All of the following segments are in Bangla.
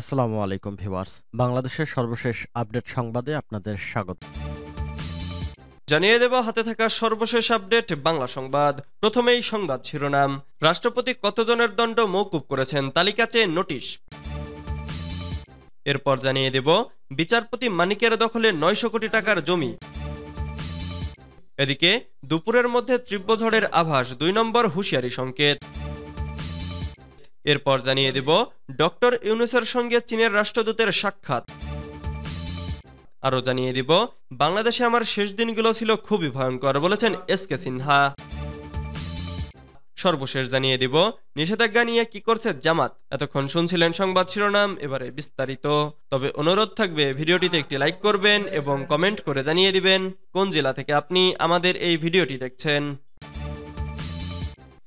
আসসালামু আলাইকুম ভিউয়ার্স। বাংলাদেশের সর্বশেষ আপডেট সংবাদে আপনাদের স্বাগত। জানিয়ে দেব হাতে থাকা সর্বশেষ আপডেট বাংলা সংবাদ। প্রথমেই সংবাদ শিরোনাম। রাষ্ট্রপতি কতজনের দণ্ড মওকুফ করেছেন, তালিকা চেয়ে নোটিশ। এরপর জানিয়ে দেব বিচারপতি মানিকের দখলে ৯০০ কোটি টাকার জমি। এদিকে দুপুরের মধ্যে তীব্র ঝড়ের আভাস, ২ নম্বর হুঁশিয়ারি সংকেত। এরপর জানিয়ে দেব ডক্টর ইউনূসের সঙ্গে চীনের রাষ্ট্রদূতের সাক্ষাৎ। আরও জানিয়ে দিব বাংলাদেশে আমার শেষ দিনগুলো ছিল খুবই ভয়ঙ্কর, বলেছেন এসকে সিনহা। সর্বশেষ জানিয়ে দিব নিষেধাজ্ঞা নিয়ে কি করছে জামাত। এতক্ষণ শুনছিলেন সংবাদ শিরোনাম, এবারে বিস্তারিত। তবে অনুরোধ থাকবে ভিডিওটিতে একটি লাইক করবেন এবং কমেন্ট করে জানিয়ে দিবেন কোন জেলা থেকে আপনি আমাদের এই ভিডিওটি দেখছেন।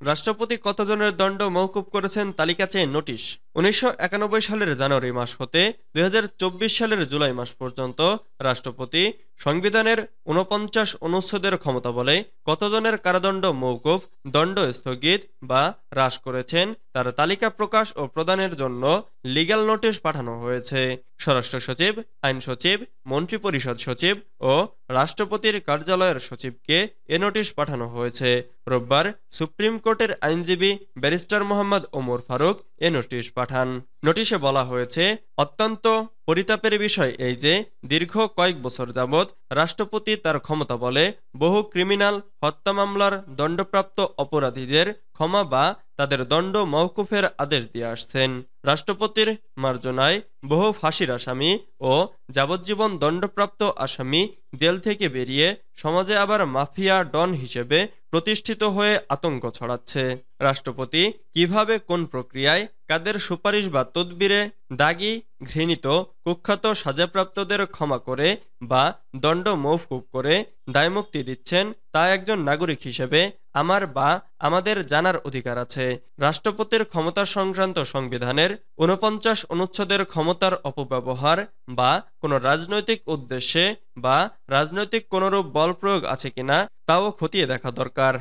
রাষ্ট্রপতি কতজনের দণ্ড মওকুফ করেছেন, তালিকা চেয়ে নোটিশ। ১৯৯১ সালের জানুয়ারি মাস হতে ২০২৪ সালের জুলাই মাস পর্যন্ত রাষ্ট্রপতি সংবিধানের ৪৯ অনুচ্ছেদের ক্ষমতা বলে কতজনের কারাদণ্ড মওকুফ, দণ্ড স্থগিত বা হ্রাস করেছেন তার তালিকা প্রকাশ ও প্রদানের জন্য লিগ্যাল নোটিশ পাঠানো হয়েছে। স্বরাষ্ট্র সচিব, আইন সচিব, মন্ত্রিপরিষদ সচিব ও রাষ্ট্রপতির কার্যালয়ের সচিবকে এ নোটিশ পাঠানো হয়েছে। রোববার সুপ্রিম কোর্টের আইনজীবী ব্যারিস্টার মোহাম্মদ ওমর ফারুক এ নোটিশ পাঠান। নোটিশে বলা হয়েছে, অত্যন্ত পরিতাপের বিষয় এই যে দীর্ঘ কয়েক বছর যাবৎ রাষ্ট্রপতি তার ক্ষমতা বলে বহু ক্রিমিনাল হত্যা মামলার দণ্ডপ্রাপ্ত অপরাধীদের ক্ষমা বা তাদের দণ্ড মওকুফের আদেশ দিয়ে আসছেন। রাষ্ট্রপতির মার্জনায় বহু ফাঁসির আসামি ও যাবজ্জীবন দণ্ডপ্রাপ্ত আসামি জেল থেকে বেরিয়ে সমাজে আবার মাফিয়া ডন হিসেবে প্রতিষ্ঠিত হয়ে আতঙ্ক ছড়াচ্ছে। রাষ্ট্রপতি কিভাবে, কোন প্রক্রিয়ায়, কাদের সুপারিশ বা তদবিরে দাগী, ঘৃণিত, কুখ্যাত সাজাপ্রাপ্তদের ক্ষমা করে বা দণ্ড মওকুফ করে দায়মুক্তি দিচ্ছেন তা একজন নাগরিক হিসেবে আমার বা আমাদের জানার অধিকার আছে। রাষ্ট্রপতির ক্ষমতা সংক্রান্ত সংবিধানের ৪৯ অনুচ্ছেদের ক্ষমতার অপব্যবহার বা কোনো রাজনৈতিক উদ্দেশ্যে বা রাজনৈতিক কোনরূপ বল প্রয়োগ আছে কিনা তাও খতিয়ে দেখা দরকার।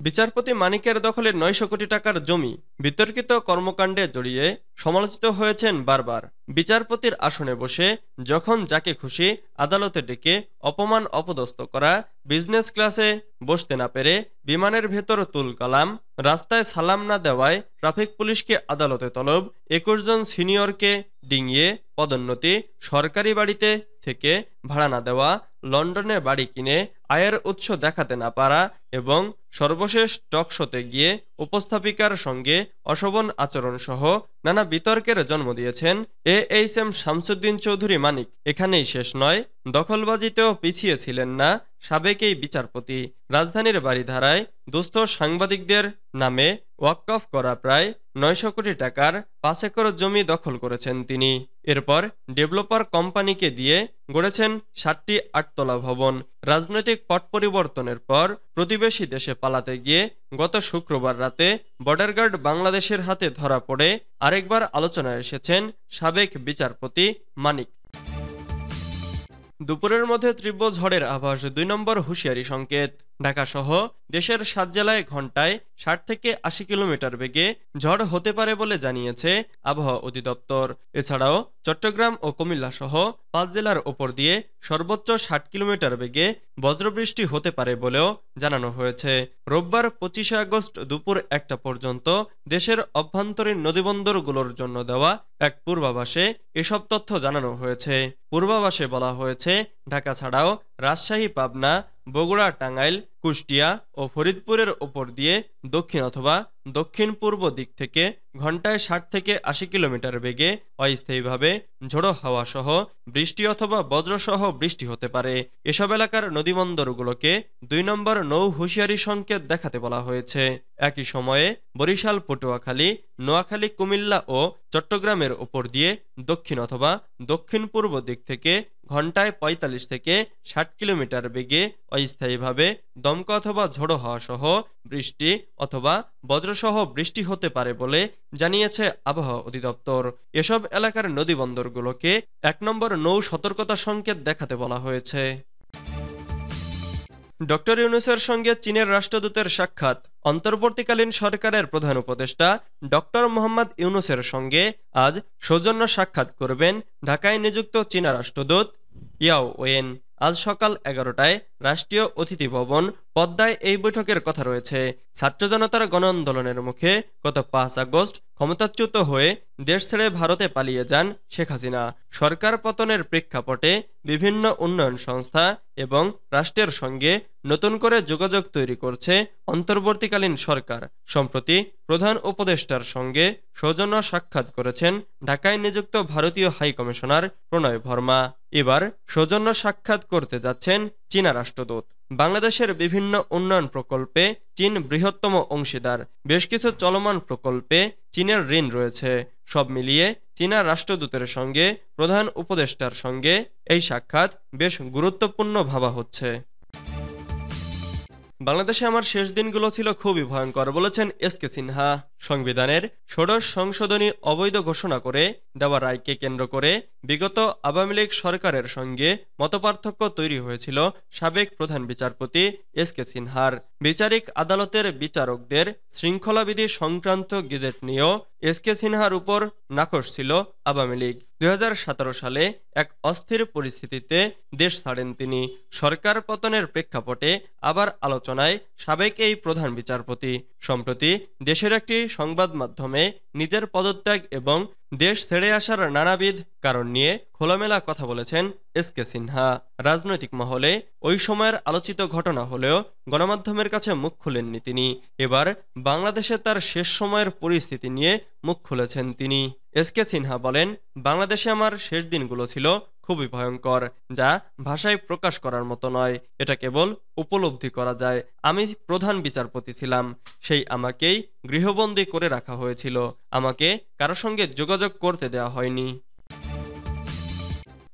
বিচারপতি মানিকের দখলে ৯০০ কোটি টাকার জমি। বিতর্কিত কর্মকাণ্ডে জড়িয়ে সমালোচিত হয়েছেন বারবার। বিচারপতির আসনে বসে যখন যাকে খুশি আদালতে ডেকে অপমান অপদস্থ করা, বিজনেস ক্লাসে বসতে না পেরে বিমানের ভেতর তুল কালাম, রাস্তায় সালাম না দেওয়ায় ট্রাফিক পুলিশকে আদালতে তলব, ২১ জন সিনিয়রকে ডিঙিয়ে পদোন্নতি, সরকারি বাড়িতে থেকে ভাড়া না দেওয়া, লন্ডনে বাড়ি কিনে আয়ের উৎস দেখাতে না পারা এবং সর্বশেষ টকশোতে গিয়ে উপস্থাপিকার সঙ্গে অশোভন আচরণ সহ নানা বিতর্কের জন্ম দিয়েছেন এএইচএম শামসুদ্দিন চৌধুরী মানিক। এখানেই শেষ নয়, দখলবাজিতেও পিছিয়ে ছিলেন না সাবেক এই বিচারপতি। রাজধানীর বারিধারায় দুস্থ সাংবাদিকদের নামে ওয়াকফ করা প্রায় ৯০০ কোটি টাকার ৫ একর জমি দখল করেছেন তিনি। এরপর ডেভেলপার কোম্পানিকে দিয়ে গড়েছেন ৭টি ৮তলা ভবন। রাজনৈতিক পট পরিবর্তনের পর প্রতিবেশী দেশে পালাতে গিয়ে গত শুক্রবার রাতে বর্ডার গার্ড বাংলাদেশের হাতে ধরা পড়ে আরেকবার আলোচনায় এসেছেন সাবেক বিচারপতি মানিক। দুপুরের মধ্যে তীব্র ঝড়ের আভাস, ২ নম্বর হুঁশিয়ারি সংকেত। ঢাকা সহ দেশের ৭ জেলায় ঘন্টায় ৬০ থেকে ৮০ কিলোমিটার বেগে ঝড় হতে পারে বলে জানিয়েছে আবহাওয়া অধিদপ্তর। এছাড়াও চট্টগ্রাম ও কুমিল্লা সহ ৫ জেলার ওপর দিয়ে সর্বোচ্চ ৬০ কিলোমিটার বেগে বজ্রবৃষ্টি হতে পারে বলেও জানানো হয়েছে। রোববার ২৫ আগস্ট দুপুর ১টা পর্যন্ত দেশের অভ্যন্তরীণ নদীবন্দরগুলোর জন্য দেওয়া এক পূর্বাভাসে এসব তথ্য জানানো হয়েছে। পূর্বাভাসে বলা হয়েছে, ঢাকা ছাড়াও রাজশাহী, পাবনা, বগুড়া, টাঙ্গাইল, কুষ্টিয়া ও ফরিদপুরের ওপর দিয়ে দক্ষিণ অথবা দক্ষিণ পূর্ব দিক থেকে ঘন্টায় ৬০ থেকে ৮০ কিলোমিটার বেগে অস্থায়ীভাবে ঝোড়ো হাওয়া সহ বৃষ্টি অথবা বজ্রসহ বৃষ্টি হতে পারে। এসব এলাকার নদীবন্দরগুলোকে ২ নম্বর নৌ হুঁশিয়ারি সংকেত দেখাতে বলা হয়েছে। একই সময়ে বরিশাল, পটুয়াখালী, নোয়াখালী, কুমিল্লা ও চট্টগ্রামের ওপর দিয়ে দক্ষিণ অথবা দক্ষিণ পূর্ব দিক থেকে ঘন্টায় ৪৫ থেকে ৬০ কিলোমিটার বেগে অস্থায়ীভাবে দমকা অথবা ঝোড়ো হাওয়া সহ বৃষ্টি অথবা বজ্রসহ বৃষ্টি হতে পারে বলে জানিয়েছে আবহাওয়া অধিদপ্তর। এসব এলাকার নদীবন্দরগুলোকে ১ নম্বর নৌ সতর্কতা সংকেত দেখাতে বলা হয়েছে। ডক্টর ইউনূসের সঙ্গে চীনের রাষ্ট্রদূতের সাক্ষাৎ। অন্তর্বর্তীকালীন সরকারের প্রধান উপদেষ্টা ডক্টর মোহাম্মদ ইউনূসের সঙ্গে আজ সৌজন্য সাক্ষাৎ করবেন ঢাকায় নিযুক্ত চীনা রাষ্ট্রদূত ইয়াও ওয়েন। আজ সকাল 11টায় রাষ্ট্রীয় অতিথি ভবন পদ্মায় এই বৈঠকের কথা রয়েছে। ছাত্র জনতার গণ আন্দোলনের মুখে গত 5 আগস্ট ক্ষমতাচ্যুত হয়ে দেশ ছেড়ে ভারতে পালিয়ে যান শেখ হাসিনা। সরকার পতনের প্রেক্ষাপটে বিভিন্ন উন্নয়ন সংস্থা এবং রাষ্ট্রের সঙ্গে নতুন করে যোগাযোগ তৈরি করছে অন্তর্বর্তীকালীন সরকার। সম্প্রতি প্রধান উপদেষ্টার সঙ্গে সৌজন্য সাক্ষাৎ করেছেন ঢাকায় নিযুক্ত ভারতীয় হাই কমিশনার প্রণয় ভার্মা। এবার সৌজন্য সাক্ষাৎ করতে যাচ্ছেন চীনা রাষ্ট্রদূত। বাংলাদেশের বিভিন্ন উন্নয়ন প্রকল্পে চীন বৃহত্তম অংশীদার। বেশ কিছু চলমান প্রকল্পে চীনের ঋণ রয়েছে। সব মিলিয়ে চীনা রাষ্ট্রদূতের সঙ্গে প্রধান উপদেষ্টার সঙ্গে এই সাক্ষাৎ বেশ গুরুত্বপূর্ণ ভাবা হচ্ছে। বাংলাদেশে আমার শেষ দিনগুলো ছিল খুবই ভয়ঙ্কর, বলেছেন এসকে সিনহা। সংবিধানের ষোড়শ সংশোধনী অবৈধ ঘোষণা করে দেওয়া রায়কে কেন্দ্র করে বিগত আওয়ামী লীগ সরকারের সঙ্গে মতপার্থক্য তৈরি হয়েছিল সাবেক প্রধান বিচারপতি এসকে সিনহার। বিচারিক আদালতের বিচারকদের শৃঙ্খলাবিধি সংক্রান্ত গেজেট নিয়েও এসকে সিনহার উপর নাখোশ ছিল আওয়ামী লীগ। 2017 সালে এক অস্থির পরিস্থিতিতে দেশ ছাড়েন তিনি। সরকার পতনের প্রেক্ষাপটে আবার আলোচনায় সাবেক এই প্রধান বিচারপতি। সম্প্রতি দেশের একটি সংবাদ মাধ্যমে নিজের পদত্যাগ এবং দেশ ছেড়ে আসার নানাবিধ কারণ নিয়ে খোলামেলা কথা বলেছেন এসকে সিনহা। রাজনৈতিক মহলে ওই সময়ের আলোচিত ঘটনা হলেও গণমাধ্যমের কাছে মুখ খুলেননি তিনি। এবার বাংলাদেশে তার শেষ সময়ের পরিস্থিতি নিয়ে মুখ খুলেছেন তিনি। এসকে সিনহা বলেন, বাংলাদেশে আমার শেষ দিনগুলো ছিল খুবই ভয়ঙ্কর, যা ভাষায় প্রকাশ করার মতো নয়। এটা কেবল উপলব্ধি করা যায়। আমি প্রধান বিচারপতি ছিলাম, সেই আমাকেই গৃহবন্দী করে রাখা হয়েছিল। আমাকে কারো সঙ্গে যোগাযোগ করতে দেওয়া হয়নি।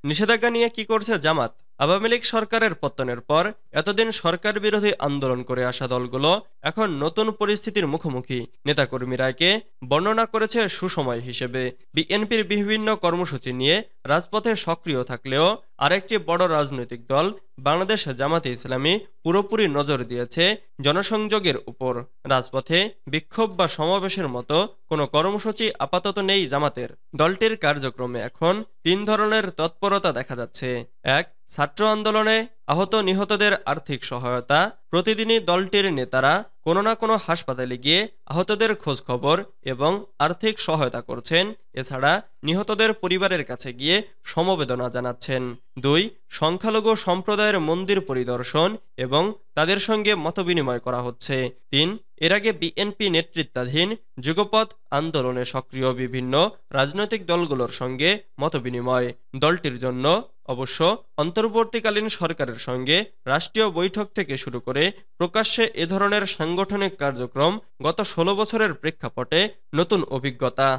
নিষেধাজ্ঞা নিয়ে কি করছে জামাত? আওয়ামী লীগ সরকারের পতনের পর এতদিন সরকার বিরোধী আন্দোলন করে আসা দলগুলো এখন নতুন পরিস্থিতির মুখোমুখি। নেতাকর্মীরা একে বর্ণনা করেছে সুসময় হিসেবে। বিএনপির বিভিন্ন কর্মসূচি নিয়ে রাজপথে সক্রিয় থাকলেও আরেকটি বড় রাজনৈতিক দল বাংলাদেশ জামাতে ইসলামী পুরোপুরি নজর দিয়েছে জনসংযোগের উপর। রাজপথে বিক্ষোভ বা সমাবেশের মতো কোনো কর্মসূচি আপাতত নেই জামাতের। দলটির কার্যক্রমে এখন 3 ধরনের তৎপরতা দেখা যাচ্ছে। 1. ছাত্র আন্দোলনে আহত নিহতদের আর্থিক সহায়তা। প্রতিদিনই দলটির নেতারা কোনো না কোনো হাসপাতালে গিয়ে আহতদের খোঁজ খবর এবং আর্থিক সহায়তা করছেন। এছাড়া নিহতদের পরিবারের কাছে গিয়ে সমবেদনা জানাচ্ছেন। 2. সংখ্যালঘু সম্প্রদায়ের মন্দির পরিদর্শন এবং তাদের সঙ্গে মতবিনিময় করা হচ্ছে। 3. এর আগে বিএনপি নেতৃত্বাধীন যুগপৎ আন্দোলনে সক্রিয় বিভিন্ন রাজনৈতিক দলগুলোর সঙ্গে মতবিনিময়। দলটির জন্য অবশ্য অন্তর্বর্তীকালীন সরকারের সঙ্গে রাষ্ট্রীয় বৈঠক থেকে শুরু করে প্রকাশ্যে এ ধরনের সাংগঠনিক কার্যক্রম গত 16 বছরের প্রেক্ষাপটে নতুন অভিজ্ঞতা।